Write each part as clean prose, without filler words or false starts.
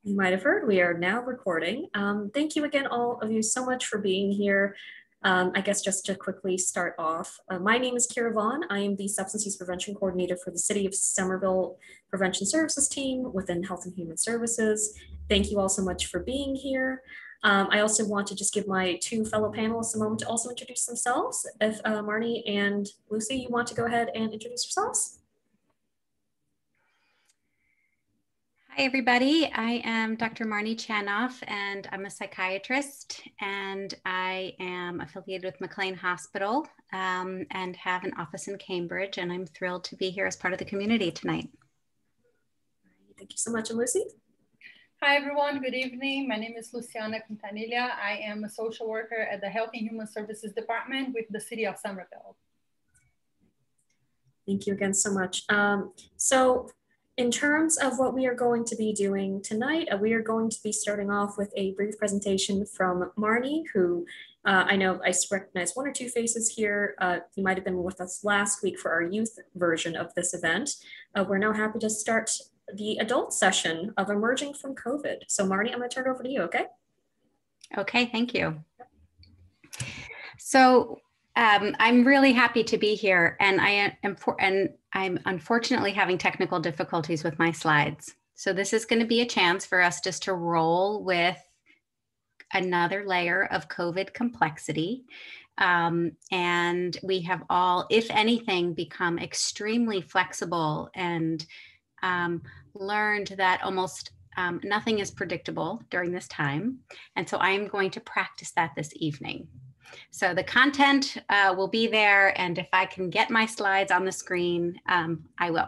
You might have heard we are now recording. Thank you again, all of you, so much for being here. I guess just to quickly start off, my name is Kira Vaughn. I am the Substance Use Prevention Coordinator for the City of Somerville Prevention Services team within Health and Human Services. Thank you all so much for being here. I also want to just give my two fellow panelists a moment to also introduce themselves. If Marnie and Lucy, you want to go ahead and introduce yourselves. Hi, everybody. I am Dr. Marnie Chanoff, and I'm a psychiatrist, and I am affiliated with McLean Hospital and have an office in Cambridge, and I'm thrilled to be here as part of the community tonight. Thank you so much. And Lucy? Hi, everyone. Good evening. My name is Luciana Quintanilla. I am a social worker at the Health and Human Services Department with the City of Somerville. Thank you again so much. So in terms of what we are going to be doing tonight, we are going to be starting off with a brief presentation from Marnie, who I know I recognize one or two faces here. You might have been with us last week for our youth version of this event. We're now happy to start the adult session of Emerging from COVID. So Marnie, I'm going to turn it over to you, okay? Okay, thank you. So I'm really happy to be here, and I'm unfortunately having technical difficulties with my slides. So this is going to be a chance for us just to roll with another layer of COVID complexity. And we have all, if anything, become extremely flexible and learned that almost nothing is predictable during this time. And so I'm going to practice that this evening. So the content will be there, and if I can get my slides on the screen, I will.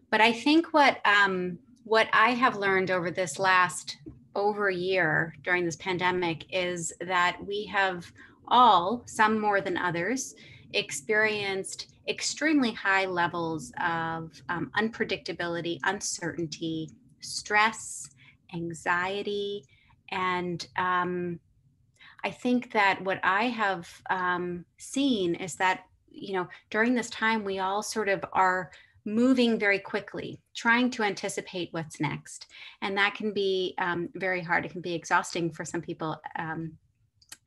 But I think what I have learned over this last over a year during this pandemic is that we have all, some more than others, experienced extremely high levels of unpredictability, uncertainty, stress, anxiety, and I think that what I have seen is that, you know, during this time, we all sort of are moving very quickly, trying to anticipate what's next. And that can be very hard. It can be exhausting for some people,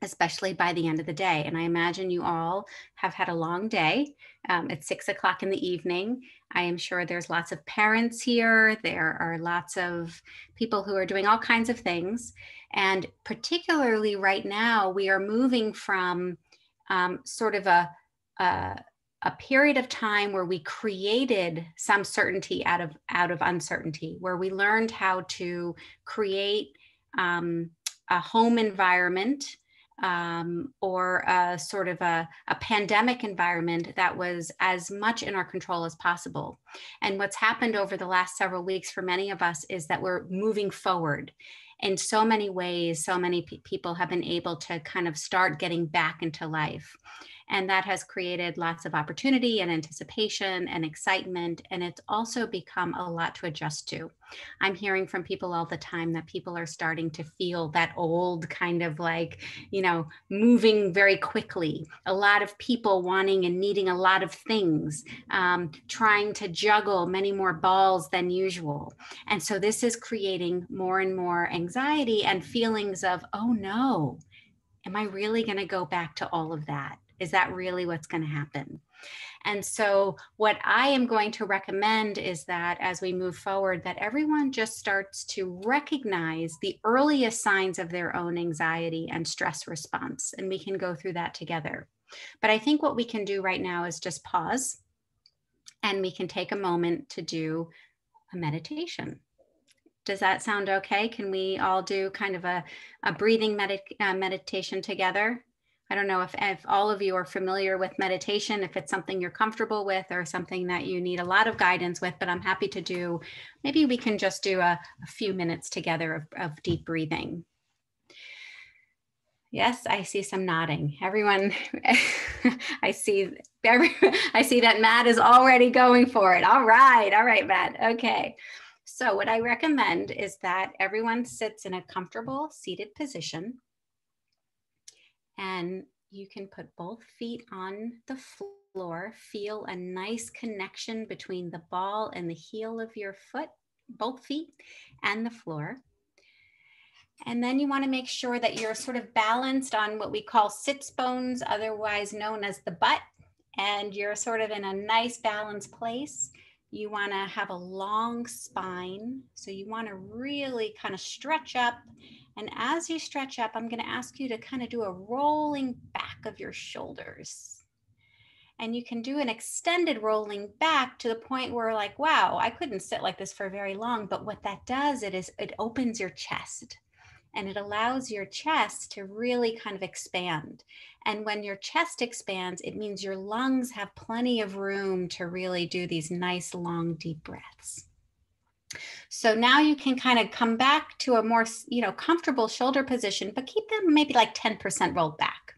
especially by the end of the day. And I imagine you all have had a long day. It's 6 o'clock in the evening. I am sure there's lots of parents here. There are lots of people who are doing all kinds of things. And particularly right now, we are moving from sort of a period of time where we created some certainty out of uncertainty, where we learned how to create a home environment or a sort of a pandemic environment that was as much in our control as possible. And what's happened over the last several weeks for many of us is that we're moving forward. In so many ways, so many people have been able to kind of start getting back into life. And that has created lots of opportunity and anticipation and excitement. And it's also become a lot to adjust to. I'm hearing from people all the time that people are starting to feel that old kind of like, you know, moving very quickly. A lot of people wanting and needing a lot of things, trying to juggle many more balls than usual. And so this is creating more and more anxiety and feelings of, oh no, am I really going to go back to all of that? Is that really what's going to happen? And so what I am going to recommend is that as we move forward, that everyone just starts to recognize the earliest signs of their own anxiety and stress response. And we can go through that together. But I think what we can do right now is just pause, and we can take a moment to do a meditation. Does that sound okay? Can we all do kind of a breathing meditation together? I don't know if all of you are familiar with meditation, if it's something you're comfortable with or something that you need a lot of guidance with, but I'm happy to do, maybe we can just do a few minutes together of deep breathing. Yes, I see some nodding. Everyone, I see that Matt is already going for it. All right, Matt. Okay. So what I recommend is that everyone sits in a comfortable seated position. And you can put both feet on the floor, feel a nice connection between the ball and the heel of your foot, both feet and the floor. And then you want to make sure that you're sort of balanced on what we call sits bones, otherwise known as the butt, and you're sort of in a nice balanced place. You want to have a long spine. So you want to really kind of stretch up. And as you stretch up, I'm going to ask you to kind of do a rolling back of your shoulders. And you can do an extended rolling back to the point where like, wow, I couldn't sit like this for very long. But what that does, it opens your chest. And it allows your chest to really kind of expand. And when your chest expands, it means your lungs have plenty of room to really do these nice, long, deep breaths. So now you can kind of come back to a more, comfortable shoulder position, but keep them maybe like 10% rolled back.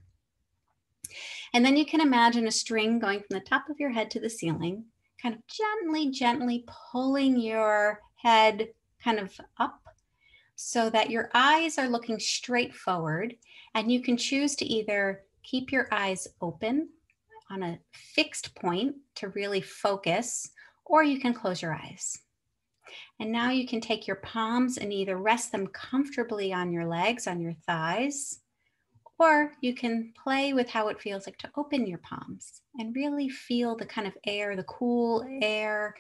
And then you can imagine a string going from the top of your head to the ceiling, kind of gently, gently pulling your head kind of up, so that your eyes are looking straight forward, and you can choose to either keep your eyes open on a fixed point to really focus, or you can close your eyes. And now you can take your palms and either rest them comfortably on your legs, on your thighs, or you can play with how it feels like to open your palms and really feel the kind of air, the cool air,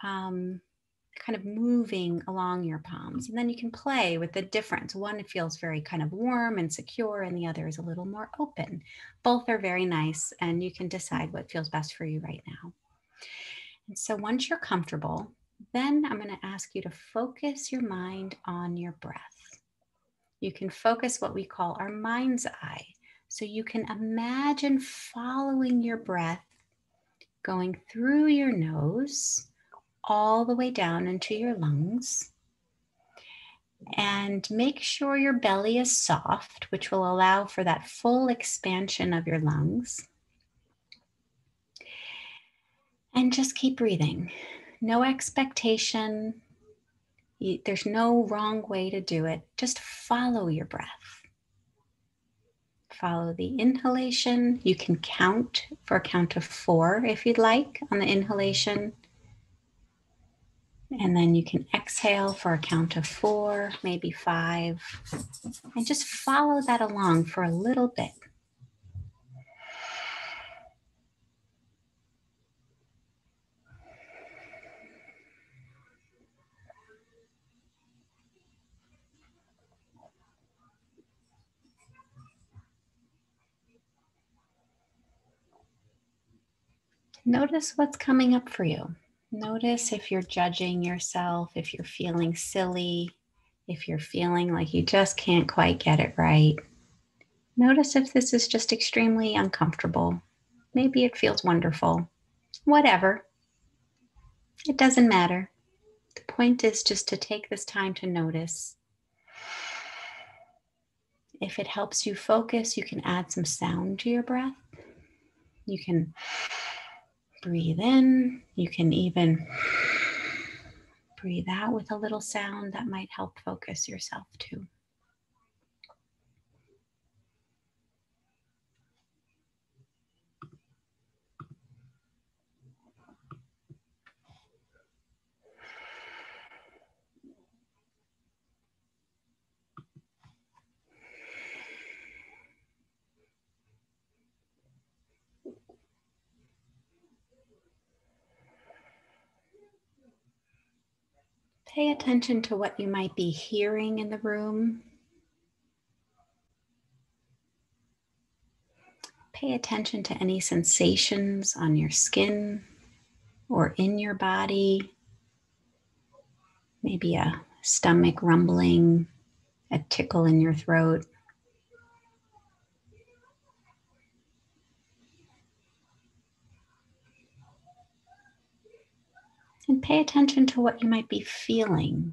kind of moving along your palms. And then you can play with the difference. One feels very kind of warm and secure, and the other is a little more open. Both are very nice, and you can decide what feels best for you right now. And so once you're comfortable, then I'm going to ask you to focus your mind on your breath. You can focus what we call our mind's eye. So you can imagine following your breath going through your nose all the way down into your lungs, and make sure your belly is soft, which will allow for that full expansion of your lungs. And just keep breathing. No expectation. There's no wrong way to do it. Just follow your breath. Follow the inhalation. You can count for a count of 4 if you'd like on the inhalation. And then you can exhale for a count of 4, maybe 5, and just follow that along for a little bit. Notice what's coming up for you. Notice if you're judging yourself, if you're feeling silly, if you're feeling like you just can't quite get it right. Notice if this is just extremely uncomfortable. Maybe it feels wonderful. Whatever. It doesn't matter. The point is just to take this time to notice. If it helps you focus, you can add some sound to your breath. You can breathe in. You can even breathe out with a little sound that might help focus yourself too. Pay attention to what you might be hearing in the room. Pay attention to any sensations on your skin or in your body. Maybe a stomach rumbling, a tickle in your throat. And pay attention to what you might be feeling.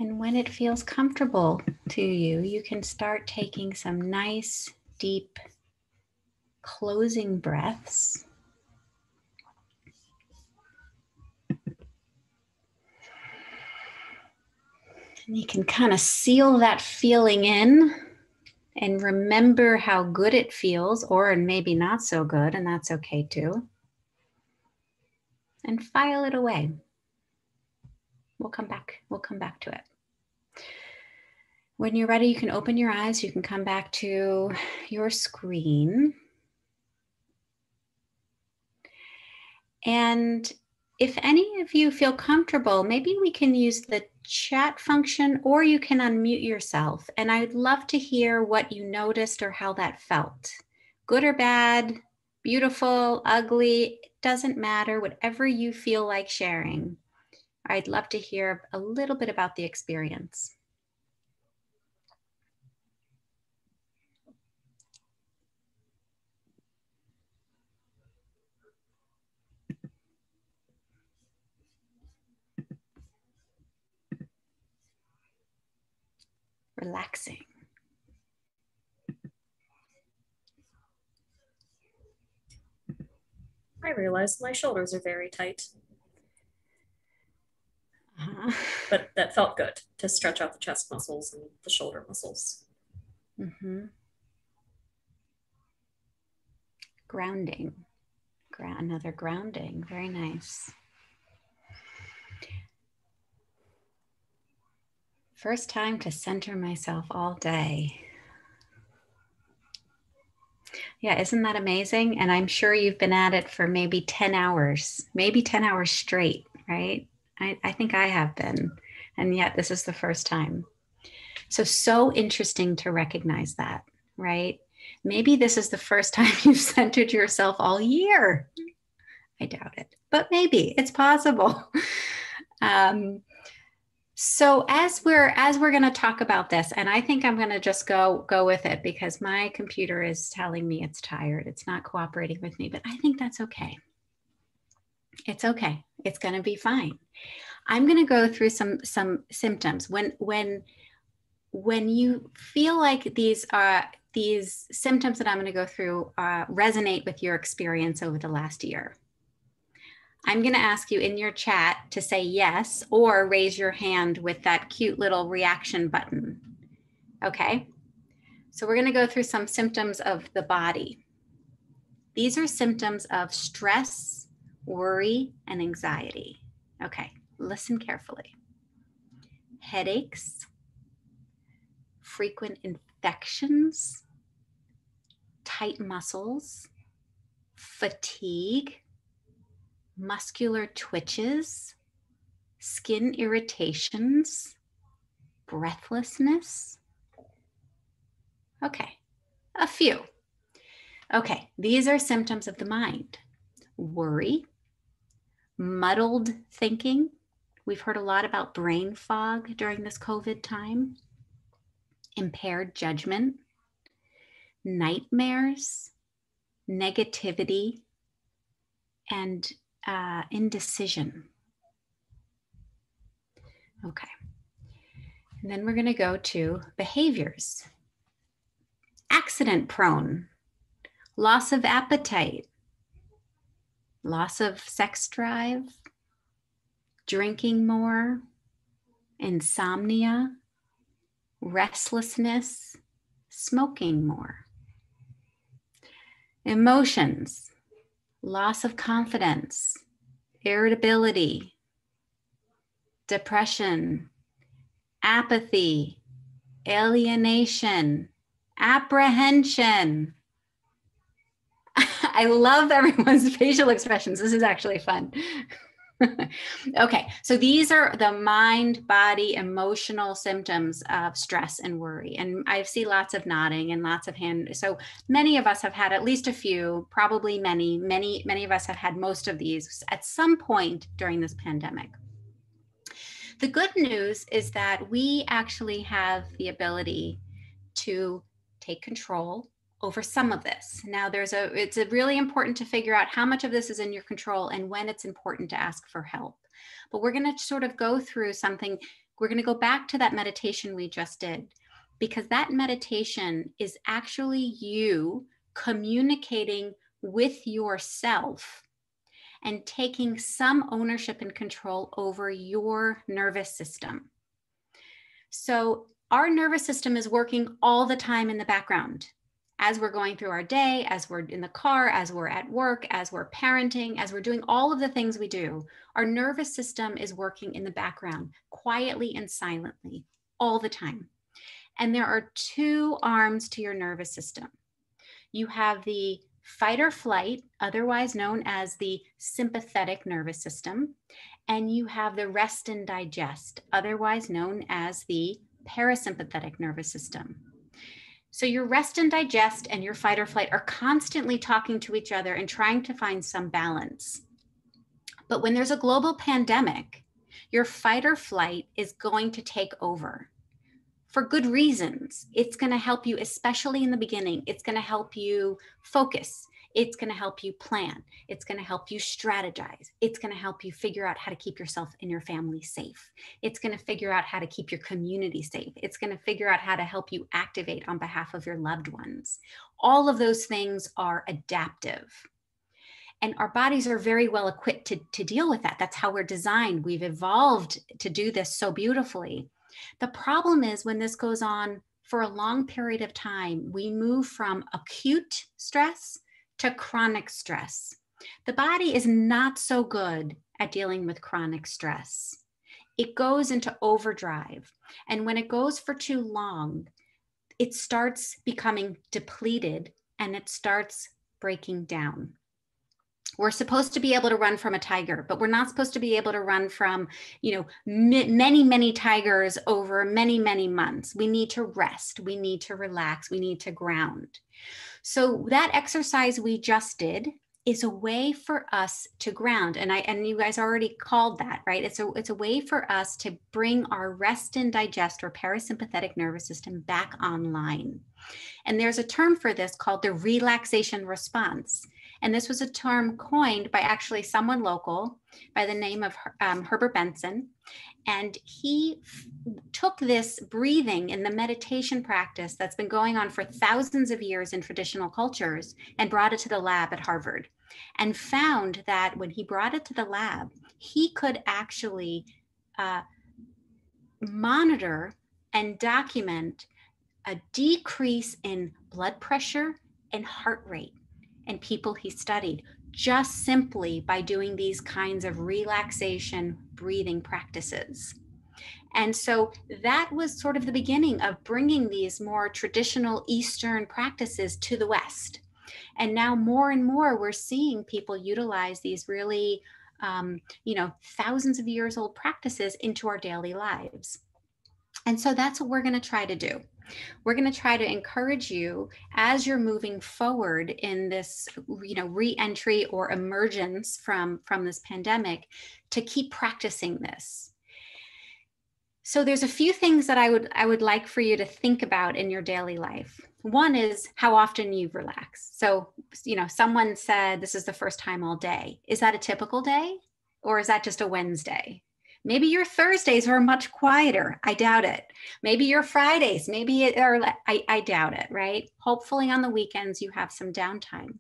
And when it feels comfortable to you, you can start taking some nice, deep, closing breaths. And you can kind of seal that feeling in And remember how good it feels, or maybe not so good, and that's okay too. And file it away. We'll come back to it. When you're ready, you can open your eyes. You can come back to your screen. And if any of you feel comfortable, maybe we can use the chat function, or you can unmute yourself. And I'd love to hear what you noticed or how that felt. Good or bad, beautiful, ugly, it doesn't matter, whatever you feel like sharing. I'd love to hear a little bit about the experience. Relaxing. I realized my shoulders are very tight. But that felt good to stretch out the chest muscles and the shoulder muscles. Mm-hmm. Grounding. Another grounding. Very nice. First time to center myself all day. Yeah, isn't that amazing? And I'm sure you've been at it for maybe 10 hours straight, right? I think I have been. And yet this is the first time. So interesting to recognize that, right? Maybe this is the first time you've centered yourself all year. I doubt it, but maybe it's possible. So as we're going to talk about this, and I think I'm going to just go with it because my computer is telling me it's tired. It's not cooperating with me, but I think that's okay. It's okay. It's going to be fine. I'm going to go through some symptoms. When you feel like these symptoms that I'm going to go through resonate with your experience over the last year, I'm going to ask you in your chat to say yes or raise your hand with that cute little reaction button. Okay. So we're going to go through some symptoms of the body. These are symptoms of stress, worry, and anxiety. Okay. Listen carefully. Headaches, frequent infections, tight muscles, fatigue, muscular twitches, skin irritations, breathlessness. Okay, a few. Okay, these are symptoms of the mind. Worry, muddled thinking. We've heard a lot about brain fog during this COVID time. Impaired judgment, nightmares, negativity, and indecision. Okay. And then we're going to go to behaviors. Accident prone, loss of appetite, loss of sex drive, drinking more, insomnia, restlessness, smoking more. Emotions, loss of confidence, irritability, depression, apathy, alienation, apprehension. I love everyone's facial expressions. This is actually fun. Okay, so these are the mind, body, emotional symptoms of stress and worry. And I see lots of nodding and lots of hand. So many of us have had at least a few, probably many of us have had most of these at some point during this pandemic. The good news is that we actually have the ability to take control over some of this. Now it's really important to figure out how much of this is in your control and when it's important to ask for help. But we're going to sort of go through something. We're going to go back to that meditation we just did, because that meditation is actually you communicating with yourself and taking some ownership and control over your nervous system. So our nervous system is working all the time in the background. As we're going through our day, as we're in the car, as we're at work, as we're parenting, as we're doing all of the things we do, our nervous system is working in the background, quietly and silently, all the time. And there are two arms to your nervous system. You have the fight or flight, otherwise known as the sympathetic nervous system, and you have the rest and digest, otherwise known as the parasympathetic nervous system. So your rest and digest and your fight or flight are constantly talking to each other and trying to find some balance. But when there's a global pandemic, your fight or flight is going to take over for good reasons. It's going to help you, especially in the beginning. It's going to help you focus. It's going to help you plan. It's going to help you strategize. It's going to help you figure out how to keep yourself and your family safe. It's going to figure out how to keep your community safe. It's going to figure out how to help you activate on behalf of your loved ones. All of those things are adaptive. And our bodies are very well equipped to deal with that. That's how we're designed. We've evolved to do this so beautifully. The problem is when this goes on for a long period of time, we move from acute stress to chronic stress. The body is not so good at dealing with chronic stress. It goes into overdrive. And when it goes for too long, it starts becoming depleted and it starts breaking down. We're supposed to be able to run from a tiger, but we're not supposed to be able to run from, many, many tigers over many, many months. We need to rest. We need to relax. We need to ground. So that exercise we just did is a way for us to ground. And you guys already called that, right? It's a way for us to bring our rest and digest or parasympathetic nervous system back online. And there's a term for this called the relaxation response. And this was a term coined by actually someone local by the name of Herbert Benson. And he took this breathing and the meditation practice that's been going on for thousands of years in traditional cultures and brought it to the lab at Harvard and found that when he brought it to the lab, he could actually monitor and document a decrease in blood pressure and heart rate in people he studied, just simply by doing these kinds of relaxation breathing practices. And so that was sort of the beginning of bringing these more traditional Eastern practices to the West. And now more and more we're seeing people utilize these really, thousands of years old practices into our daily lives. And so that's what we're going to try to do. We're going to try to encourage you as you're moving forward in this, re-entry or emergence from this pandemic to keep practicing this. So there's a few things that I would like for you to think about in your daily life. One is how often you relax. So, someone said this is the first time all day. Is that a typical day or is that just a Wednesday? Maybe your Thursdays are much quieter. I doubt it. Maybe your Fridays, I doubt it, right? Hopefully on the weekends you have some downtime.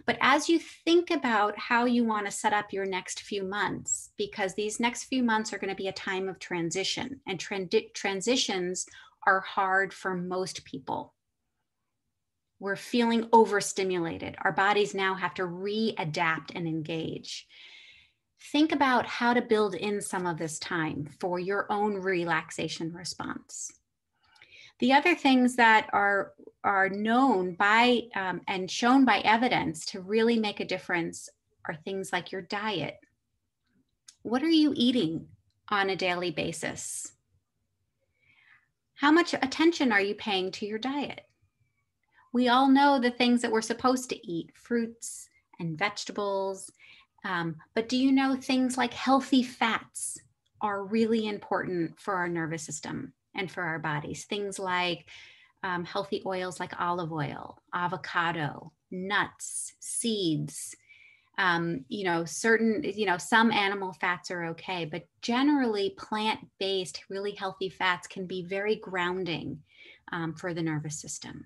But as you think about how you want to set up your next few months, because these next few months are going to be a time of transition, and transitions are hard for most people. We're feeling overstimulated. Our bodies now have to readapt and engage. Think about how to build in some of this time for your own relaxation response. The other things that are known by and shown by evidence to really make a difference are things like your diet. What are you eating on a daily basis? How much attention are you paying to your diet? We all know the things that we're supposed to eat, fruits and vegetables. But do you know things like healthy fats are really important for our nervous system and for our bodies? Things like healthy oils like olive oil, avocado, nuts, seeds, some animal fats are okay, but generally plant-based, really healthy fats can be very grounding for the nervous system.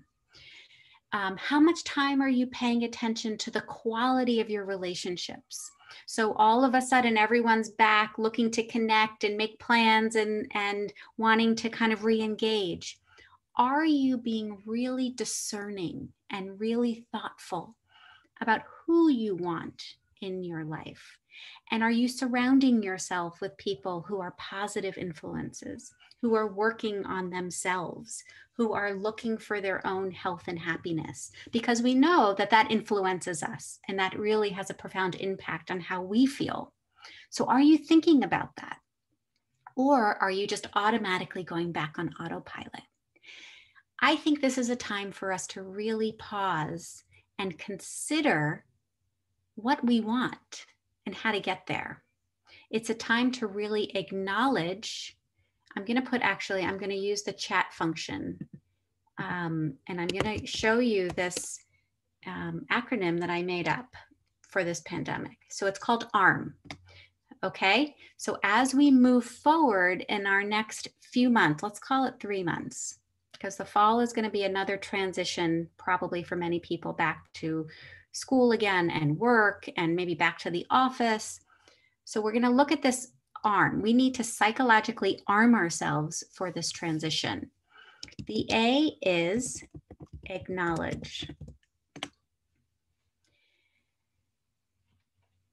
How much time are you paying attention to the quality of your relationships? So all of a sudden, everyone's back looking to connect and make plans and wanting to kind of re-engage. Are you being really discerning and really thoughtful about who you want in your life? And are you surrounding yourself with people who are positive influences, who are working on themselves, who are looking for their own health and happiness? Because we know that that influences us, and that really has a profound impact on how we feel. So are you thinking about that? Or are you just automatically going back on autopilot? I think this is a time for us to really pause and consider what we want and how to get there. It's a time to really acknowledge. I'm going to use the chat function. And I'm going to show you this acronym that I made up for this pandemic. So it's called ARM. Okay. So as we move forward in our next few months, let's call it 3 months, because the fall is going to be another transition, probably for many people, back to school again and work and maybe back to the office. So we're going to look at this ARM. We need to psychologically arm ourselves for this transition. The A is acknowledge.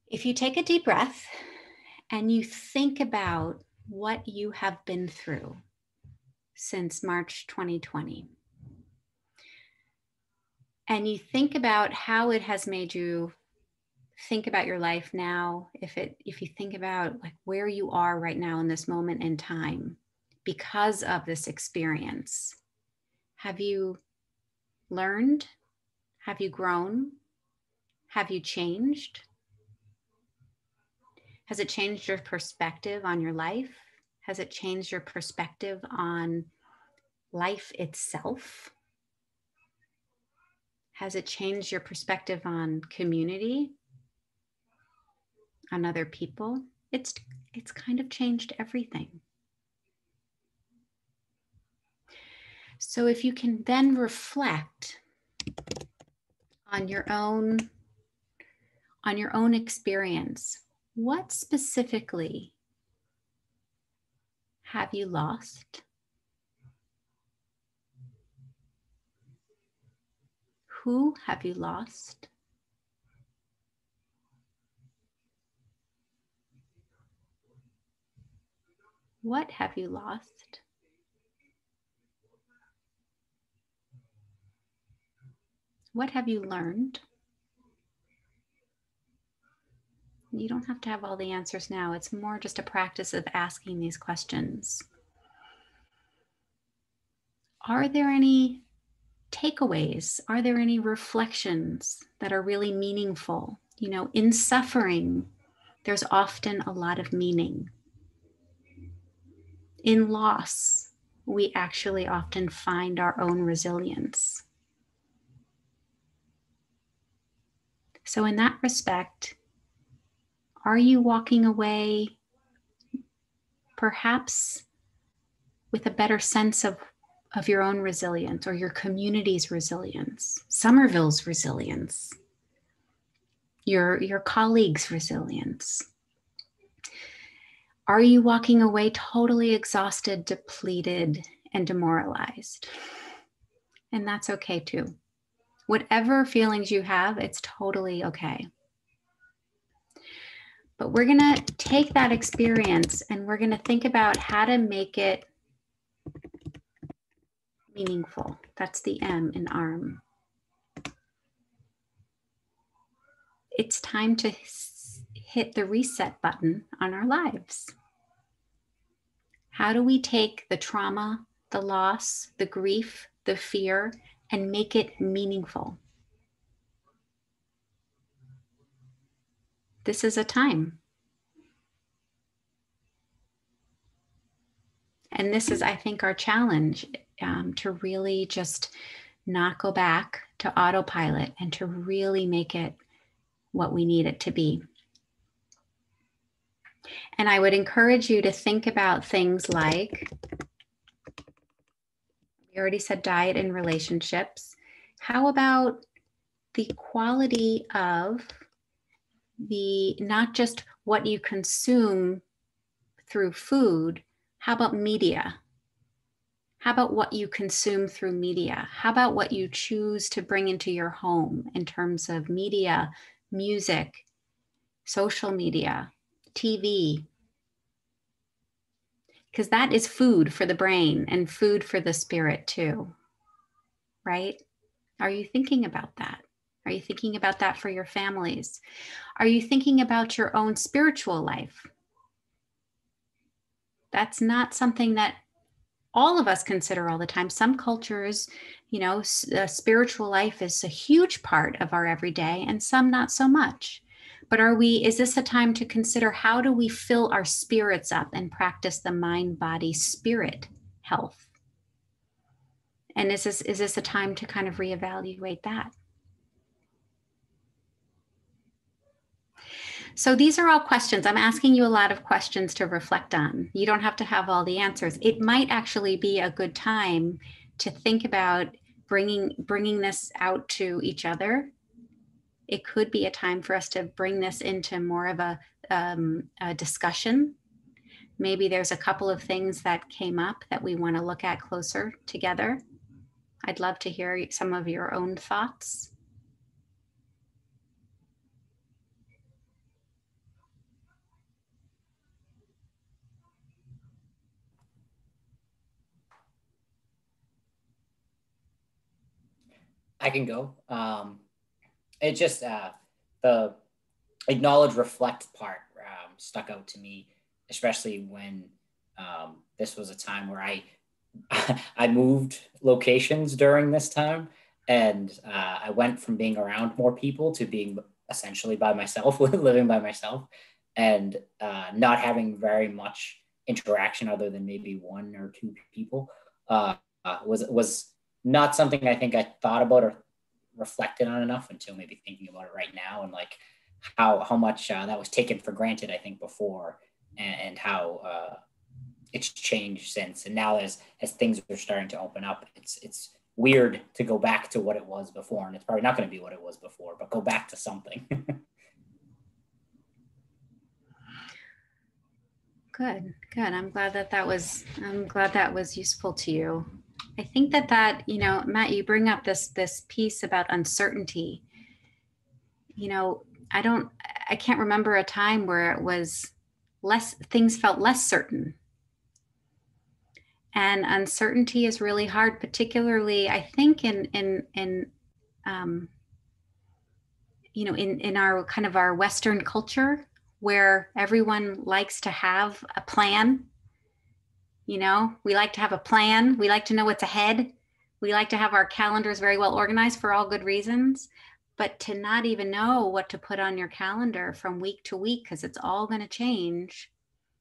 If you take a deep breath and you think about what you have been through since March 2020, and you think about how it has made you think about your life now, if you think about like where you are right now in this moment in time because of this experience, have you learned? Have you grown? Have you changed? Has it changed your perspective on your life? Has it changed your perspective on life itself? Has it changed your perspective on community, on other people? It's kind of changed everything. So if you can then reflect on your own experience, what specifically have you lost? Who have you lost? What have you lost? What have you learned? You don't have to have all the answers now. It's more just a practice of asking these questions. Are there any takeaways? Are there any reflections that are really meaningful? You know, in suffering, there's often a lot of meaning. In loss, we actually often find our own resilience. So in that respect, are you walking away perhaps with a better sense of your own resilience, or your community's resilience, Somerville's resilience, your colleagues' resilience? Are you walking away totally exhausted, depleted, and demoralized? And that's okay too. Whatever feelings you have, it's totally okay. But we're going to take that experience and we're going to think about how to make it meaningful. That's the M in ARM. It's time to hit the reset button on our lives. How do we take the trauma, the loss, the grief, the fear, and make it meaningful? This is a time. And this is, I think, our challenge, to really just not go back to autopilot and to really make it what we need it to be. And I would encourage you to think about things like, we already said diet and relationships. How about the quality of not just what you consume through food, how about media? How about what you consume through media? How about what you choose to bring into your home in terms of media, music, social media, TV? Because that is food for the brain and food for the spirit too, right? Are you thinking about that? Are you thinking about that for your families? Are you thinking about your own spiritual life? That's not something that all of us consider all the time. Some cultures, you know, spiritual life is a huge part of our everyday, and some not so much. But is this a time to consider, how do we fill our spirits up and practice the mind, body, spirit health? And is this a time to kind of reevaluate that? So these are all questions. I'm asking you a lot of questions to reflect on. You don't have to have all the answers. It might actually be a good time to think about bringing this out to each other. It could be a time for us to bring this into more of a discussion. Maybe there's a couple of things that came up that we want to look at closer together. I'd love to hear some of your own thoughts. I can go. It just the acknowledge, reflect part stuck out to me, especially when this was a time where I moved locations during this time, and I went from being around more people to being essentially by myself, living by myself, and not having very much interaction other than maybe one or two people. Was not something I think I thought about or reflected on enough until maybe thinking about it right now, and like how much that was taken for granted, I think, before, and how it's changed since. And now as things are starting to open up, it's weird to go back to what it was before, and it's probably not going to be what it was before, but go back to something. Good. I'm glad that was useful to you. I think that, you know, Matt, you bring up this piece about uncertainty. You know, I can't remember a time where it was things felt less certain. And uncertainty is really hard, particularly, I think, in our kind of our Western culture, where everyone likes to have a plan. You know, we like to have a plan. We like to know what's ahead. We like to have our calendars very well organized for all good reasons. But to not even know what to put on your calendar from week to week, because it's all going to change,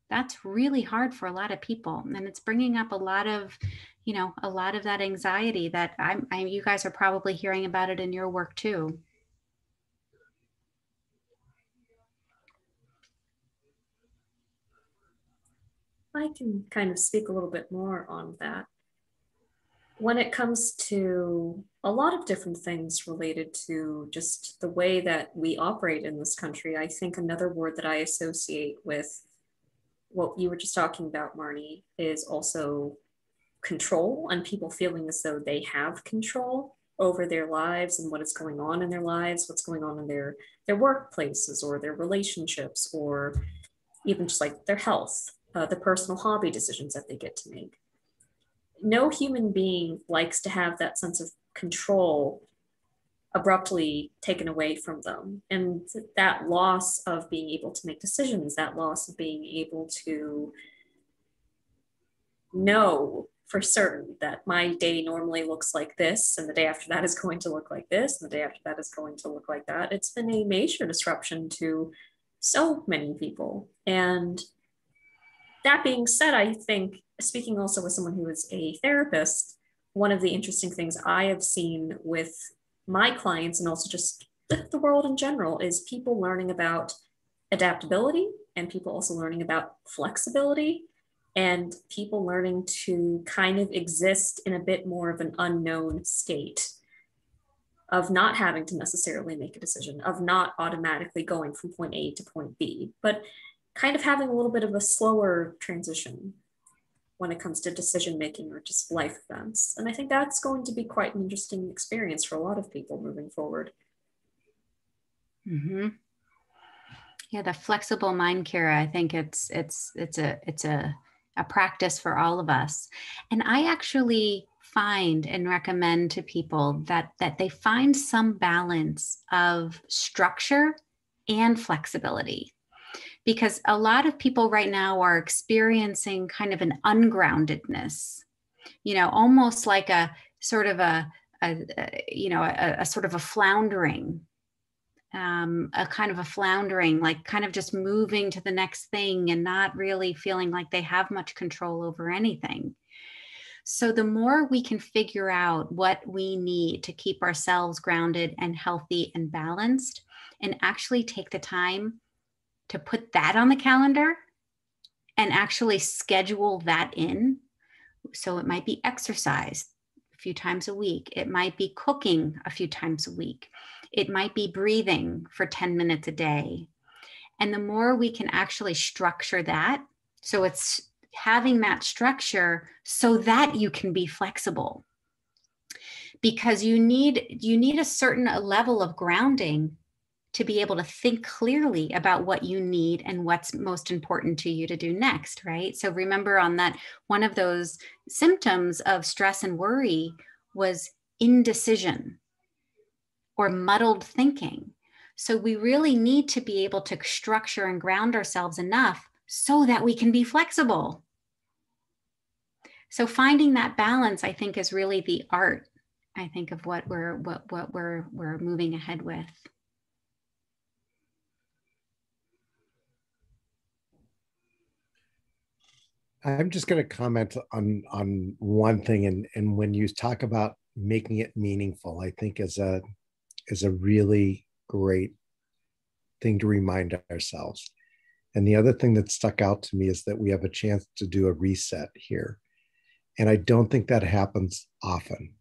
that's really hard for a lot of people. And it's bringing up a lot of that anxiety that you guys are probably hearing about it in your work too. I can kind of speak a little bit more on that. When it comes to a lot of different things related to just the way that we operate in this country, I think another word that I associate with what you were just talking about, Marnie, is also control, and people feeling as though they have control over their lives and what is going on in their lives, what's going on in their workplaces or their relationships, or even just like their health, the personal hobby decisions that they get to make. No human being likes to have that sense of control abruptly taken away from them. And that loss of being able to make decisions, that loss of being able to know for certain that my day normally looks like this, and the day after that is going to look like this, and the day after that is going to look like that. It's been a major disruption to so many people. And that being said, I think, speaking also with someone who is a therapist, one of the interesting things I have seen with my clients and also just the world in general is people learning about adaptability, and people also learning about flexibility, and people learning to kind of exist in a bit more of an unknown state. of not having to necessarily make a decision, of not automatically going from point A to point B, but kind of having a little bit of a slower transition when it comes to decision making or just life events. And I think that's going to be quite an interesting experience for a lot of people moving forward. Mm-hmm. Yeah, the flexible mind, Kira, I think it's a practice for all of us. And I actually find and recommend to people that they find some balance of structure and flexibility. Because a lot of people right now are experiencing kind of an ungroundedness, you know, almost like a sort of a sort of a floundering, a kind of a floundering, like kind of just moving to the next thing and not really feeling like they have much control over anything. So the more we can figure out what we need to keep ourselves grounded and healthy and balanced, and actually take the time to put that on the calendar and actually schedule that in. So it might be exercise a few times a week. It might be cooking a few times a week. It might be breathing for 10 minutes a day. And the more we can actually structure that, so it's having that structure so that you can be flexible. Because you need a certain level of grounding to be able to think clearly about what you need and what's most important to you to do next, right? So remember on that, one of those symptoms of stress and worry was indecision or muddled thinking. So we really need to be able to structure and ground ourselves enough so that we can be flexible. So finding that balance, I think, is really the art, I think, of what we're moving ahead with. I'm just going to comment on one thing, and when you talk about making it meaningful, I think is a really great thing to remind ourselves. And the other thing that stuck out to me is that we have a chance to do a reset here, and I don't think that happens often.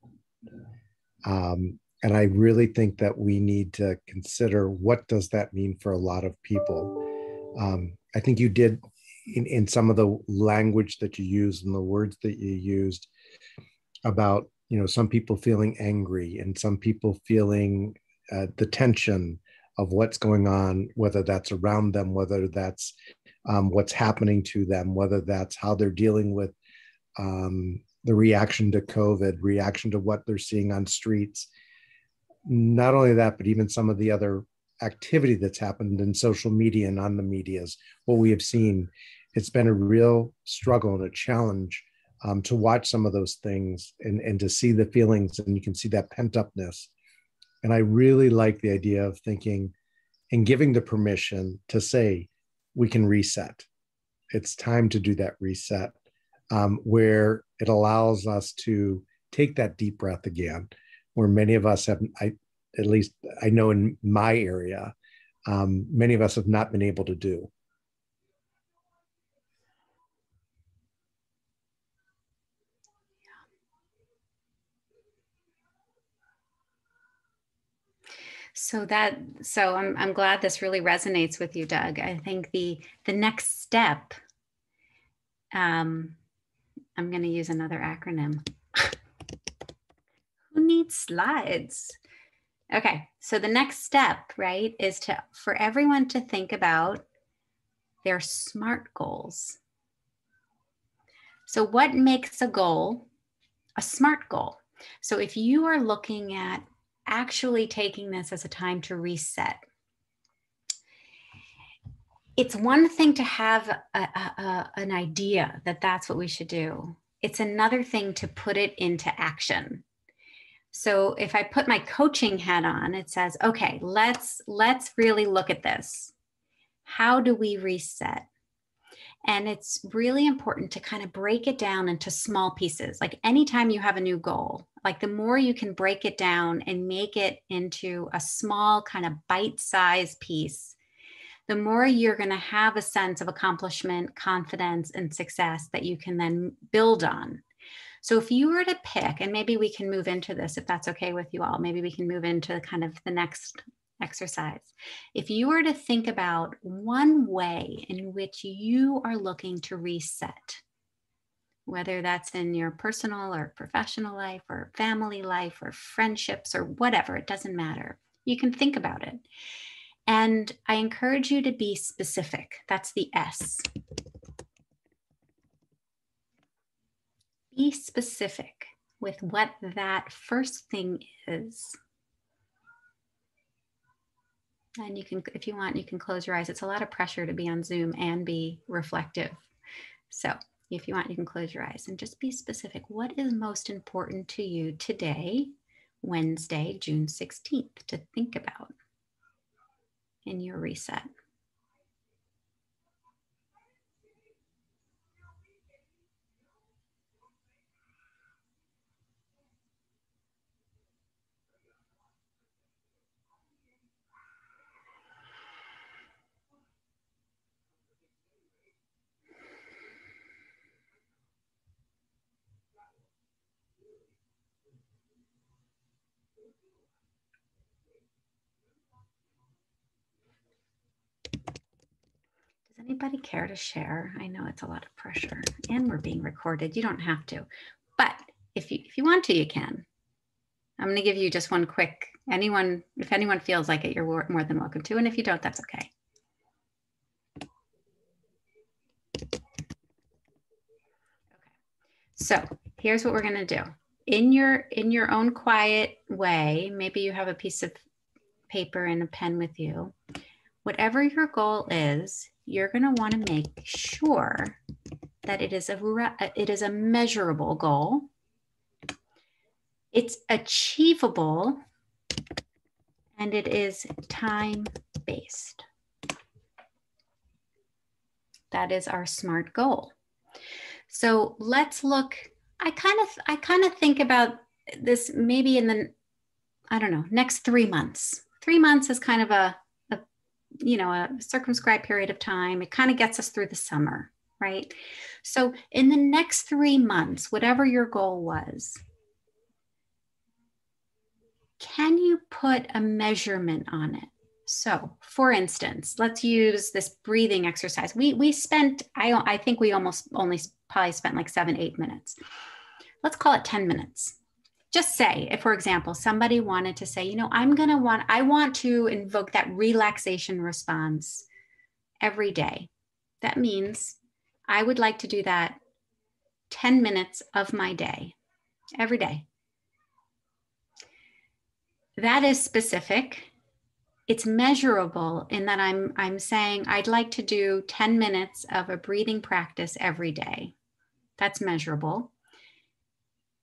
And I really think that we need to consider what does that mean for a lot of people. I think you did. In some of the language that you used and the words that you used about, you know, some people feeling angry and some people feeling the tension of what's going on, whether that's around them, whether that's what's happening to them, whether that's how they're dealing with the reaction to COVID, reaction to what they're seeing on streets. Not only that, but even some of the other activity that's happened in social media and on the medias, what we have seen. It's been a real struggle and a challenge to watch some of those things and to see the feelings, and you can see that pent upness. And I really like the idea of thinking and giving the permission to say, we can reset. It's time to do that reset, where it allows us to take that deep breath again, where many of us have, at least I know in my area, many of us have not been able to do. So I'm glad this really resonates with you, Doug. I think the next step, I'm going to use another acronym. Who needs slides? Okay, so the next step, right, is for everyone to think about their SMART goals. So what makes a goal a SMART goal? So if you are looking at actually taking this as a time to reset, it's one thing to have an idea that that's what we should do. It's another thing to put it into action. So if I put my coaching hat on, it says, okay, let's really look at this. How do we reset? And it's really important to kind of break it down into small pieces. Like anytime you have a new goal, like the more you can break it down and make it into a small kind of bite-sized piece, the more you're going to have a sense of accomplishment, confidence, and success that you can then build on. So if you were to pick, and maybe we can move into this if that's okay with you all, maybe we can move into kind of the next exercise. If you were to think about one way in which you are looking to reset, whether that's in your personal or professional life or family life or friendships or whatever, it doesn't matter. You can think about it. And I encourage you to be specific. That's the S. Be specific with what that first thing is. And you can, if you want, you can close your eyes. It's a lot of pressure to be on Zoom and be reflective. So if you want, you can close your eyes and just be specific. What is most important to you today, Wednesday, June 16th, to think about in your reset? Does anybody care to share? I know it's a lot of pressure and we're being recorded. You don't have to, but if you want to, you can. I'm going to give you just one quick, if anyone feels like it, you're more than welcome to. And if you don't, that's okay. Okay. So here's what we're going to do. In your own quiet way, maybe you have a piece of paper and a pen with you. Whatever your goal is, you're going to want to make sure that it is a measurable goal. It's achievable, and it is time-based. That is our SMART goal. So let's look. I kind of think about this maybe in the, I don't know, next 3 months. 3 months is kind of a circumscribed period of time. It kind of gets us through the summer, right? So in the next 3 months, whatever your goal was, can you put a measurement on it? So for instance, let's use this breathing exercise. We spent, I think we almost only probably spent like 7-8 minutes. Let's call it 10 minutes. Just say, if for example, somebody wanted to say, I want to invoke that relaxation response every day. That means I would like to do that 10 minutes of my day, every day. That is specific. It's measurable in that I'm saying I'd like to do 10 minutes of a breathing practice every day. That's measurable.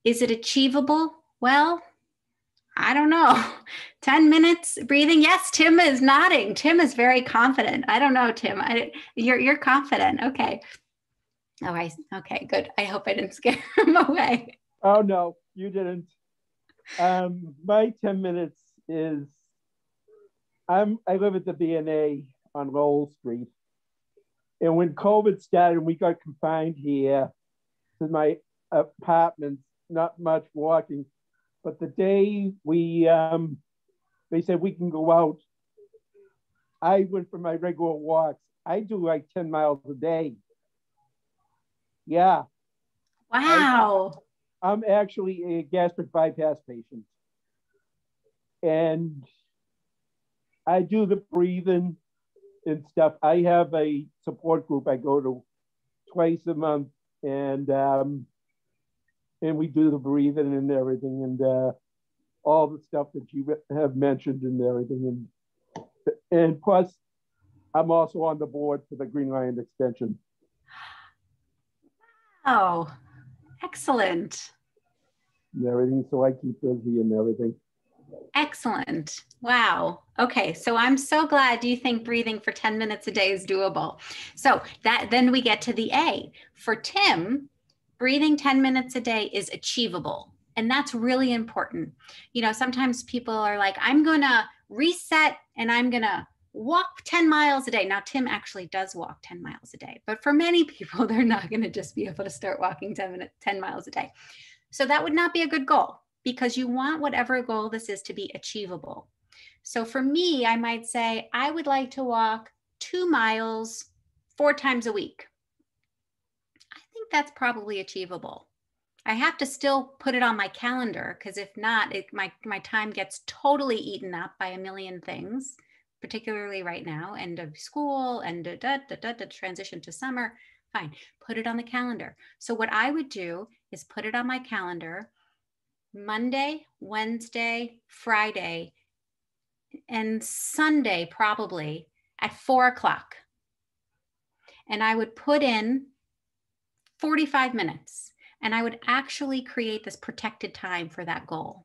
Is it achievable? Well, I don't know. 10 minutes breathing. Yes, Tim is nodding. Tim is very confident. I don't know, Tim. You're confident. Okay. Oh, okay, good. I hope I didn't scare him away. Oh, no, you didn't. My 10 minutes is, I live at the B&A on Lowell Street. And when COVID started, we got confined here to my apartment, not much walking. But the day they said we can go out, I went for my regular walks. I do like 10 miles a day. Yeah. Wow. I'm actually a gastric bypass patient. And I do the breathing and stuff. I have a support group I go to twice a month, and we do the breathing and everything, and all the stuff that you have mentioned and everything. And plus, I'm also on the board for the Green Lion Extension. Oh, excellent. And everything, so I keep busy and everything. Excellent. Wow. Okay. So I'm so glad you think breathing for 10 minutes a day is doable. So then we get to the A. For Tim, breathing 10 minutes a day is achievable. And that's really important. Sometimes people are like, I'm going to reset and I'm going to walk 10 miles a day. Now, Tim actually does walk 10 miles a day, but for many people, they're not going to just be able to start walking 10 miles a day. So that would not be a good goal, because you want whatever goal this is to be achievable. So for me, I might say, I would like to walk 2 miles 4 times a week. I think that's probably achievable. I have to still put it on my calendar, because if not, my time gets totally eaten up by a million things, particularly right now, end of school and the transition to summer. Fine, put it on the calendar. So what I would do is put it on my calendar Monday, Wednesday, Friday, and Sunday probably at 4 o'clock. And I would put in 45 minutes. And I would actually create this protected time for that goal.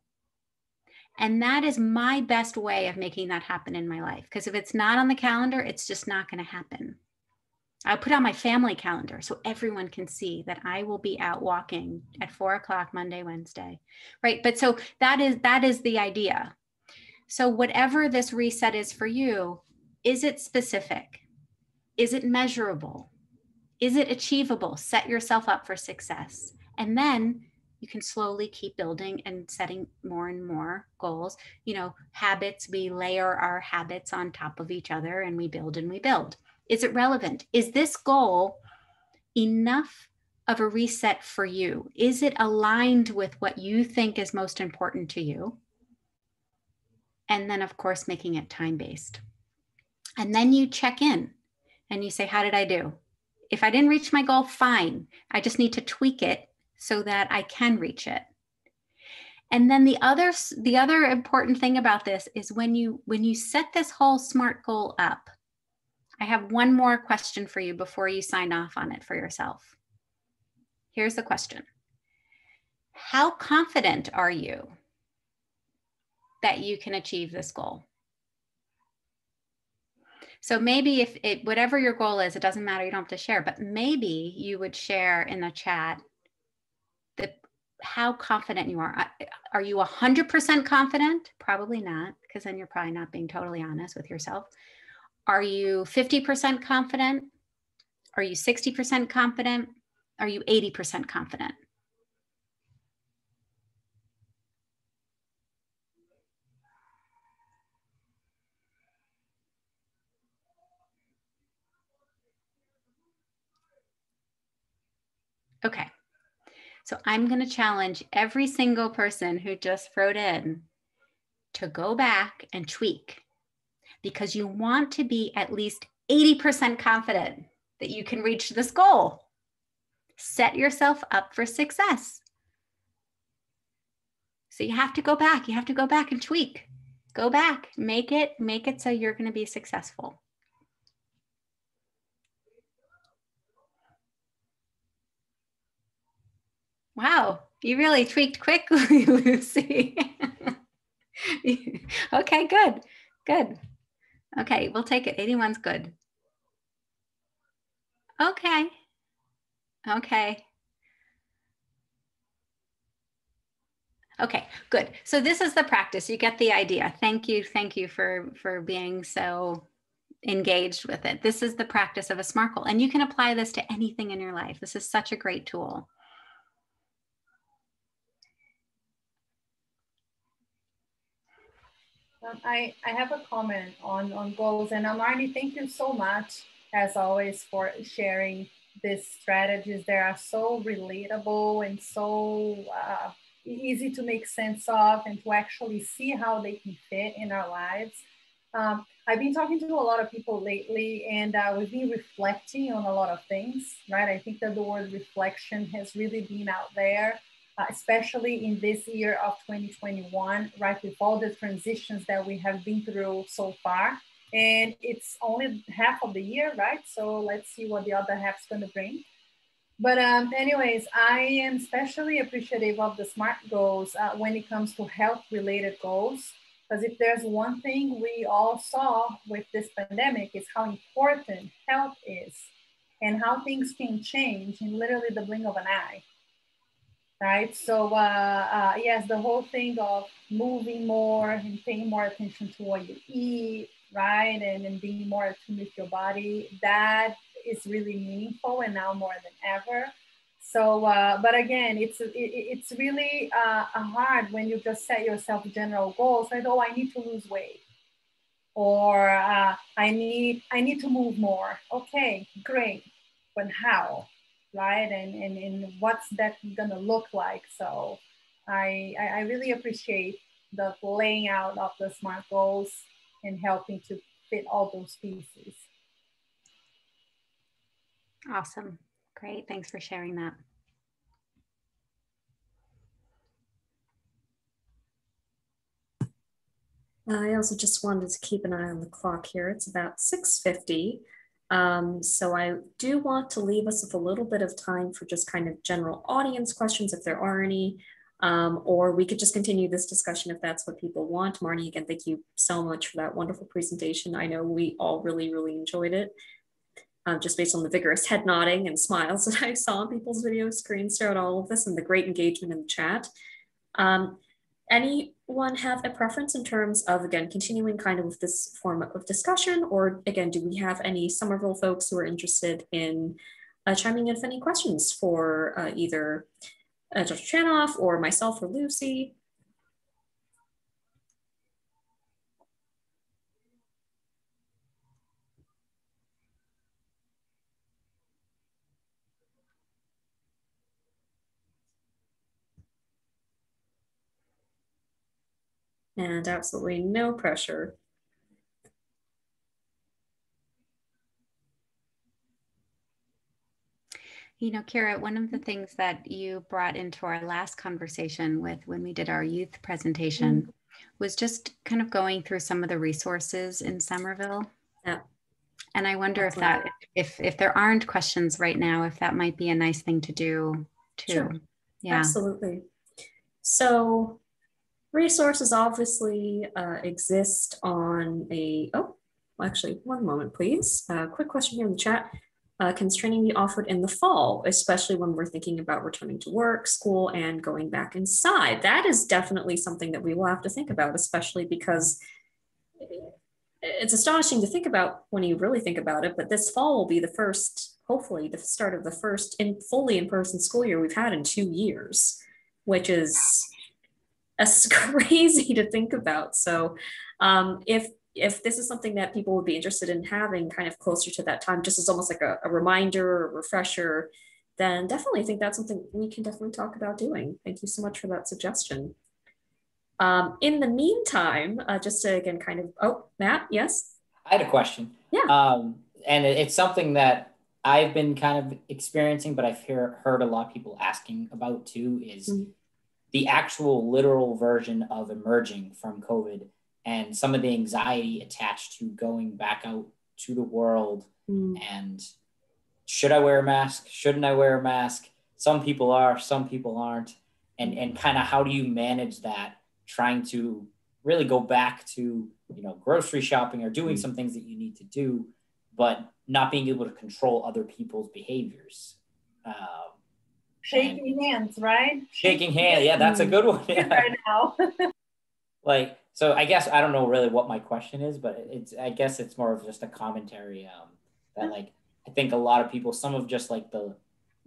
And that is my best way of making that happen in my life. Because if it's not on the calendar, it's just not going to happen. I'll put on my family calendar so everyone can see that I will be out walking at 4 o'clock Monday, Wednesday, right? But so that is the idea. So whatever this reset is for you, is it specific? Is it measurable? Is it achievable? Set yourself up for success. And then you can slowly keep building and setting more and more goals. You know, habits, we layer our habits on top of each other and we build and we build. Is it relevant? Is this goal enough of a reset for you? Is it aligned with what you think is most important to you? And then, of course, making it time-based. And then you check in and you say, how did I do? If I didn't reach my goal, fine. I just need to tweak it so that I can reach it. And then the other important thing about this is when you set this whole SMART goal up, I have one more question for you before you sign off on it for yourself. Here's the question. How confident are you that you can achieve this goal? So maybe if whatever your goal is, it doesn't matter, you don't have to share, but maybe you would share in the chat how confident you are. Are you 100% confident? Probably not, because then you're probably not being totally honest with yourself. Are you 50% confident? Are you 60% confident? Are you 80% confident? Okay. So I'm going to challenge every single person who just wrote in to go back and tweak, because you want to be at least 80% confident that you can reach this goal. Set yourself up for success. So you have to go back. You have to go back and tweak. Go back, make it so you're going to be successful. Wow, you really tweaked quickly, Lucy. Okay, good, good. Okay, we'll take it. 81's good. Okay, okay. Okay, good. So this is the practice. You get the idea. Thank you for being so engaged with it. This is the practice of a SMART goal, and you can apply this to anything in your life. This is such a great tool. I have a comment on goals, and Marnie, thank you so much, as always, for sharing these strategies. They are so relatable and so easy to make sense of, and to actually see how they can fit in our lives. I've been talking to a lot of people lately, and we've been reflecting on a lot of things, right? I think that the word reflection has really been out there. Especially in this year of 2021, right, with all the transitions that we have been through so far. And it's only half of the year, right? So let's see what the other half's going to bring. But anyways, I am especially appreciative of the SMART goals when it comes to health-related goals. Because if there's one thing we all saw with this pandemic, is how important health is and how things can change in literally the blink of an eye. right? So yes, the whole thing of moving more and paying more attention to what you eat, right? And being more attuned with your body, that is really meaningful and now more than ever. So, but again, it's really hard when you just set yourself general goals, like, oh, I need to lose weight, or I need to move more. Okay, great, but how, right? And what's that gonna look like? So I really appreciate the laying out of the SMART goals and helping to fit all those pieces. Awesome. Great. Thanks for sharing that. I also just wanted to keep an eye on the clock here. It's about 6:50. So I do want to leave us with a little bit of time for just kind of general audience questions, if there are any, or we could just continue this discussion if that's what people want. Marnie, again, thank you so much for that wonderful presentation. I know we all really, really enjoyed it. Just based on the vigorous head nodding and smiles that I saw on people's video screens throughout all of this and the great engagement in the chat. Anyone have a preference in terms of, again, continuing kind of with this form of discussion, or again, do we have any Somerville folks who are interested in chiming in with any questions for either Dr. Chanoff or myself or Lucy? And absolutely no pressure. You know, Kira, one of the things that you brought into our last conversation with when we did our youth presentation was just kind of going through some of the resources in Somerville. Yeah. And I wonder if that, if there aren't questions right now, if that might be a nice thing to do too. Sure. Yeah. Absolutely. So resources obviously exist on a, actually, one moment, please. Quick question here in the chat. Can training be offered in the fall, especially when we're thinking about returning to work, school, and going back inside? That is definitely something that we will have to think about, especially because it's astonishing to think about when you really think about it, but this fall will be the first, hopefully the start of the first fully in-person school year we've had in 2 years, which is crazy to think about. So if this is something that people would be interested in having kind of closer to that time, just as almost like a reminder or a refresher, then definitely I think that's something we can definitely talk about doing. Thank you so much for that suggestion. In the meantime, just to again kind of, Matt, yes? I had a question. Yeah. And it's something that I've been kind of experiencing, but I've heard a lot of people asking about too, is the actual literal version of emerging from COVID and some of the anxiety attached to going back out to the world. And should I wear a mask? Shouldn't I wear a mask? Some people are, some people aren't. And kind of how do you manage that, trying to really go back to, you know, grocery shopping or doing some things that you need to do, but not being able to control other people's behaviors. Shaking hands, right? Shaking hands. Yeah, that's a good one. Yeah. Right now. Like, so I guess I don't know really what my question is, but I guess it's more of just a commentary that, like, I think a lot of people, some of just like the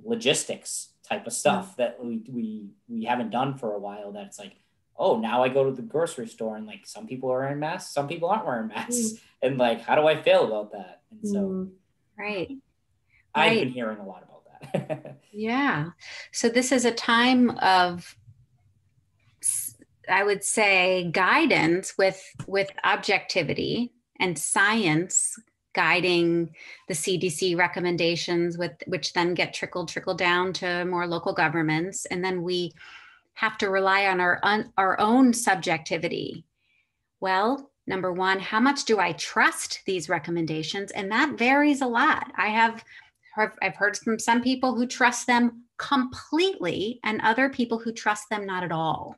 logistics type of stuff that we haven't done for a while, that it's like, oh, now I go to the grocery store and like some people are wearing masks, some people aren't wearing masks. And like, how do I feel about that? And so Right. I've been hearing a lot about that. Yeah. So this is a time of, I would say, guidance with objectivity and science guiding the CDC recommendations, which then get trickle down to more local governments. And then we have to rely on our own subjectivity. Well, number one, how much do I trust these recommendations? And that varies a lot. I've heard from some people who trust them completely and other people who trust them not at all.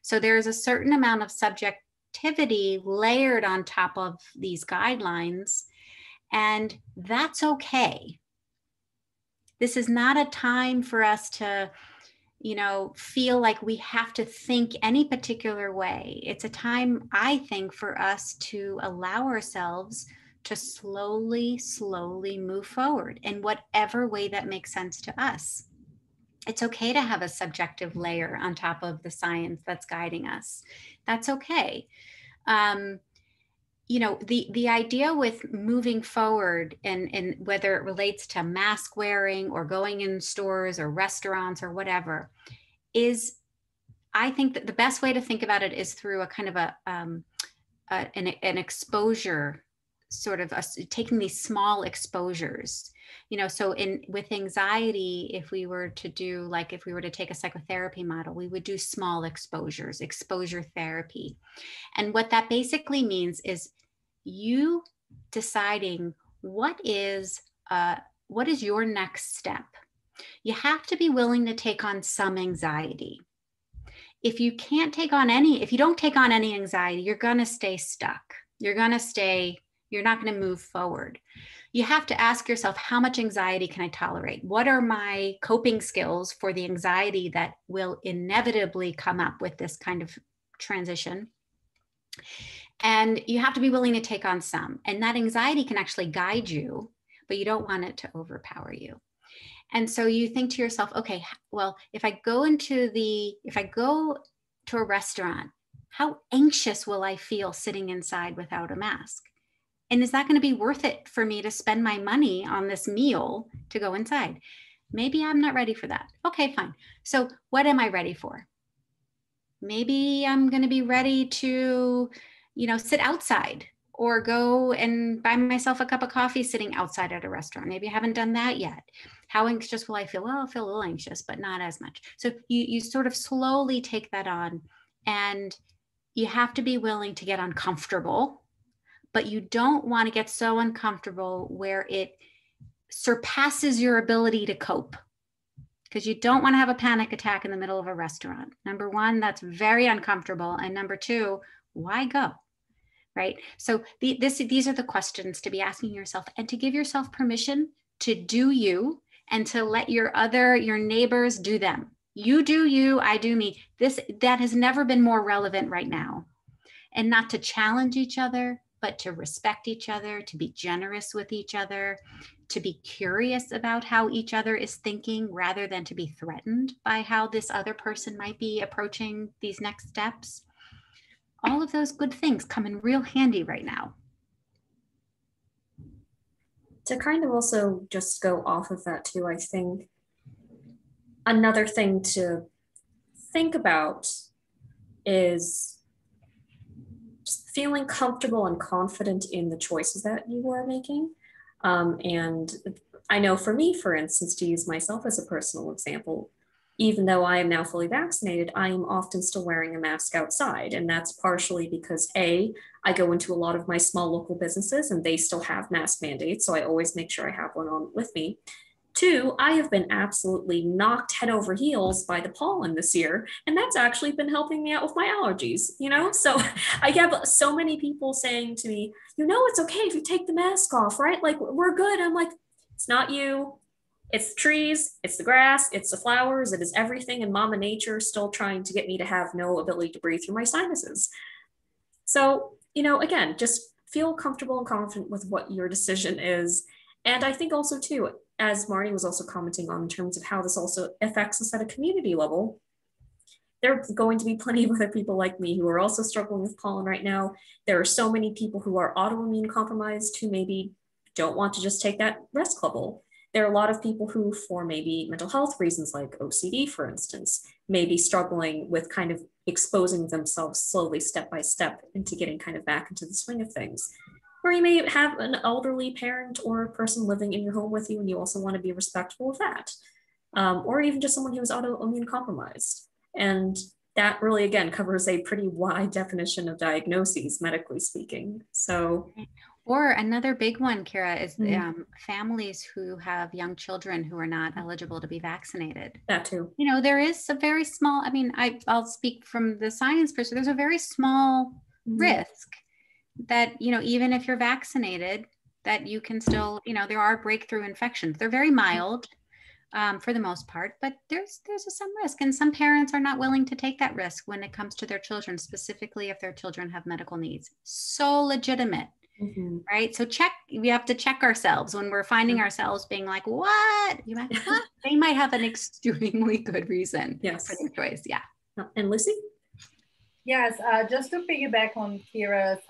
So there's a certain amount of subjectivity layered on top of these guidelines, and that's okay. This is not a time for us to feel like we have to think any particular way. It's a time, I think, for us to allow ourselves to slowly move forward in whatever way that makes sense to us. It's okay to have a subjective layer on top of the science that's guiding us. That's okay. The idea with moving forward and whether it relates to mask wearing or going in stores or restaurants or whatever is, I think that the best way to think about it is through a kind of an exposure, sort of taking these small exposures. So with anxiety, if we were to take a psychotherapy model, we would do small exposures, exposure therapy. And what that basically means is you deciding what is your next step. You have to be willing to take on some anxiety. If you don't take on any anxiety, you're going to stay stuck. You're not going to move forward. You have to ask yourself, how much anxiety can I tolerate? What are my coping skills for the anxiety that will inevitably come up with this kind of transition? And you have to be willing to take on some. And that anxiety can actually guide you, but you don't want it to overpower you. And so you think to yourself, okay, well, if I go to a restaurant, how anxious will I feel sitting inside without a mask? And is that going to be worth it for me to spend my money on this meal to go inside? Maybe I'm not ready for that. Okay, fine. So what am I ready for? Maybe I'm going to be ready to, sit outside or go and buy myself a cup of coffee sitting outside at a restaurant. Maybe I haven't done that yet. How anxious will I feel? Well, I'll feel a little anxious, but not as much. So you sort of slowly take that on, and you have to be willing to get uncomfortable, but you don't want to get so uncomfortable where it surpasses your ability to cope, because you don't want to have a panic attack in the middle of a restaurant. Number one, that's very uncomfortable. And number two, why go? Right? So these are the questions to be asking yourself, and to give yourself permission to do you, and to let your neighbors do them. You do you, I do me. That has never been more relevant right now. And not to challenge each other, but to respect each other, to be generous with each other, to be curious about how each other is thinking, rather than to be threatened by how this other person might be approaching these next steps. All of those good things come in real handy right now. To kind of also just go off of that too, I think another thing to think about is just feeling comfortable and confident in the choices that you are making. And I know for me, for instance, to use myself as a personal example, even though I am now fully vaccinated, I am often still wearing a mask outside. And that's partially because I go into a lot of my small local businesses and they still have mask mandates. So I always make sure I have one on with me. Two, I have been absolutely knocked head over heels by the pollen this year. And that's actually been helping me out with my allergies, So I have so many people saying to me, it's okay if you take the mask off, right? Like, we're good. I'm like, it's not you. It's the trees, it's the grass, it's the flowers, it is everything. And Mama Nature still trying to get me to have no ability to breathe through my sinuses. So, again, just feel comfortable and confident with what your decision is. And I think also too, as Marnie was also commenting on in terms of how this also affects us at a community level, there are going to be plenty of other people like me who are also struggling with pollen right now. There are so many people who are autoimmune compromised who maybe don't want to just take that rest bubble. There are a lot of people who, for maybe mental health reasons like OCD, for instance, may be struggling with kind of exposing themselves slowly, step by step, into getting kind of back into the swing of things. Or you may have an elderly parent or a person living in your home with you, and you also want to be respectful of that. Or even just someone who is autoimmune compromised. And that really, again, covers a pretty wide definition of diagnoses, medically speaking. So. Or another big one, Kira, is families who have young children who are not eligible to be vaccinated. That too. There is a very small, I'll speak from the science perspective, there's a very small risk that, even if you're vaccinated, that you can still, there are breakthrough infections. They're very mild, for the most part, but there's some risk, and some parents are not willing to take that risk when it comes to their children, specifically if their children have medical needs. So legitimate. Mm-hmm. Right? So we have to check ourselves when we're finding ourselves being like, what? They might have an extremely good reason for their choice. Yeah. And Lucy? Yes, just to piggyback on Kira's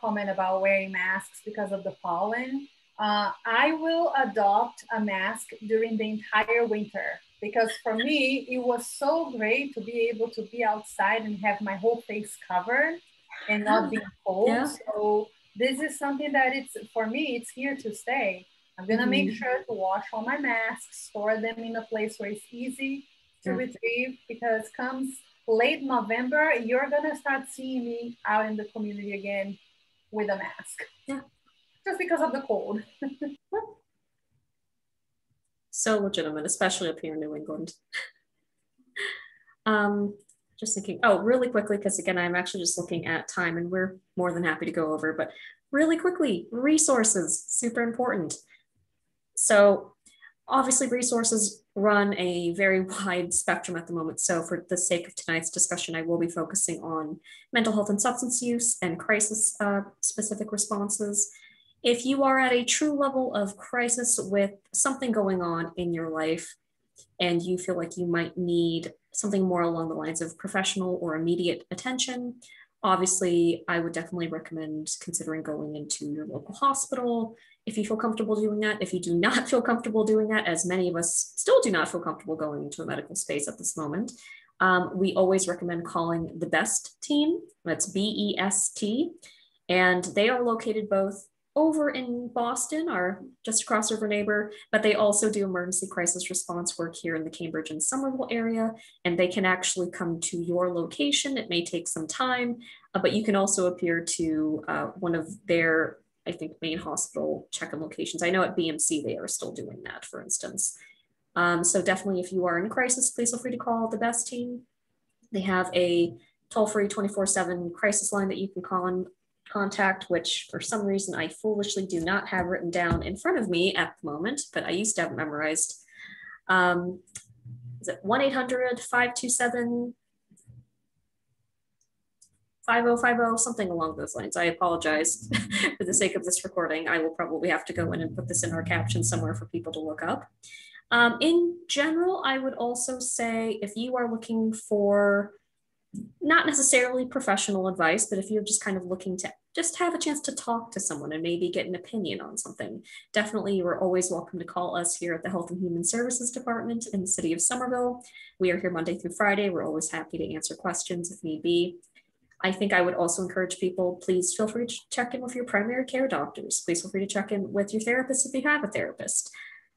comment about wearing masks because of the pollen, I will adopt a mask during the entire winter, because for me, it was so great to be able to be outside and have my whole face covered and not being cold. Yeah. So this is something that for me, it's here to stay. I'm gonna make sure to wash all my masks, store them in a place where it's easy to retrieve, because comes late November, you're gonna start seeing me out in the community again with a mask. Yeah. Just because of the cold. So legitimate, especially up here in New England. Just thinking, really quickly, because again, I'm actually just looking at time and we're more than happy to go over, but really quickly, resources, super important. So obviously resources run a very wide spectrum at the moment. So for the sake of tonight's discussion, I will be focusing on mental health and substance use and crisis specific responses. If you are at a true level of crisis with something going on in your life and you feel like you might need something more along the lines of professional or immediate attention, obviously, I would definitely recommend considering going into your local hospital if you feel comfortable doing that. If you do not feel comfortable doing that, as many of us still do not feel comfortable going into a medical space at this moment, we always recommend calling the BEST team. That's BEST. And they are located both over in Boston, our just across river neighbor, but they also do emergency crisis response work here in the Cambridge and Somerville area, and they can actually come to your location. It may take some time, but you can also appear to one of their, I think, main hospital check-in locations. I know at BMC they are still doing that, for instance. So definitely, if you are in a crisis, please feel free to call the BEST team. They have a toll-free 24/7 crisis line that you can call and contact, which for some reason I foolishly do not have written down in front of me at the moment, but I used to have it memorized. Is it 1-800-527-5050, something along those lines? I apologize for the sake of this recording. I will probably have to go in and put this in our caption somewhere for people to look up. In general, I would also say if you are looking for not necessarily professional advice, but if you're just kind of looking to just have a chance to talk to someone and maybe get an opinion on something, definitely you are always welcome to call us here at the Health and Human Services Department in the city of Somerville. We are here Monday through Friday. We're always happy to answer questions if need be. I think I would also encourage people, please feel free to check in with your primary care doctors. Please feel free to check in with your therapist if you have a therapist.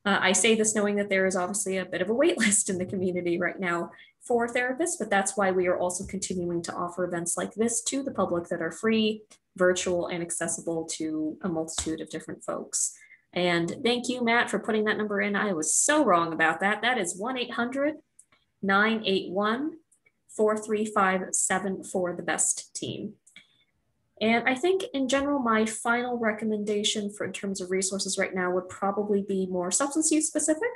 I say this knowing that there is obviously a bit of a wait list in the community right now for therapists, but that's why we are also continuing to offer events like this to the public that are free, virtual, and accessible to a multitude of different folks. And thank you, Matt, for putting that number in. I was so wrong about that. That is 1-800-981-4357 for the BEST team. And I think in general, my final recommendation for in terms of resources right now would probably be more substance use specific.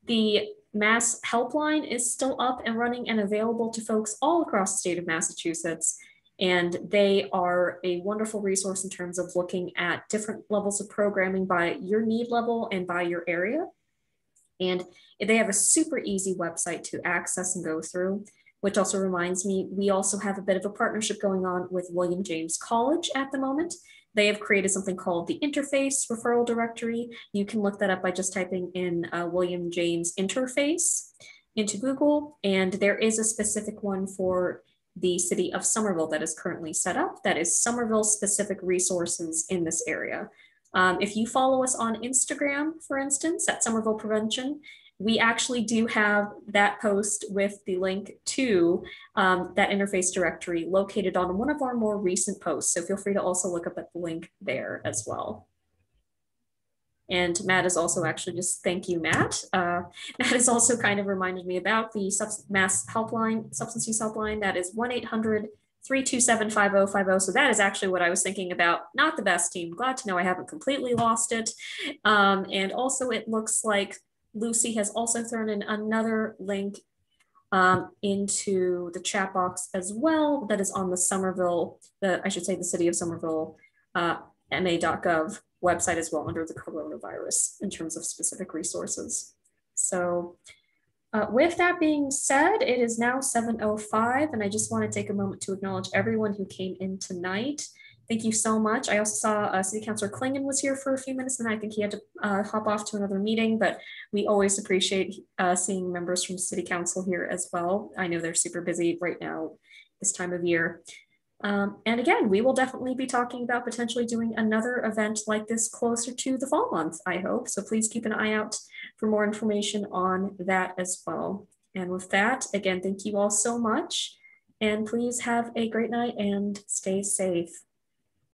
The Mass Helpline is still up and running and available to folks all across the state of Massachusetts. And they are a wonderful resource in terms of looking at different levels of programming by your need level and by your area. And they have a super easy website to access and go through. Which also reminds me, we also have a bit of a partnership going on with William James College at the moment. They have created something called the Interface Referral Directory. You can look that up by just typing in William James Interface into Google. And there is a specific one for the city of Somerville that is currently set up. That is Somerville specific resources in this area. If you follow us on Instagram, for instance, at Somerville Prevention, we actually do have that post with the link to that interface directory located on one of our more recent posts. So feel free to also look up at the link there as well. And Matt is also actually just, thank you, Matt. Matt has also kind of reminded me about the Mass Helpline, Substance Use Helpline. That is 1-800-327-5050. So that is actually what I was thinking about, not the BEST team. Glad to know I haven't completely lost it. And also it looks like Lucy has also thrown in another link into the chat box as well that is on the Somerville, I should say the City of Somerville ma.gov website as well under the coronavirus in terms of specific resources. So with that being said, it is now 7:05 and I just want to take a moment to acknowledge everyone who came in tonight. Thank you so much. I also saw City Councilor Klingon was here for a few minutes and I think he had to hop off to another meeting, but we always appreciate seeing members from City Council here as well. I know they're super busy right now this time of year. And again, we will definitely be talking about potentially doing another event like this closer to the fall month, I hope. So please keep an eye out for more information on that as well. And with that, again, thank you all so much. And please have a great night and stay safe.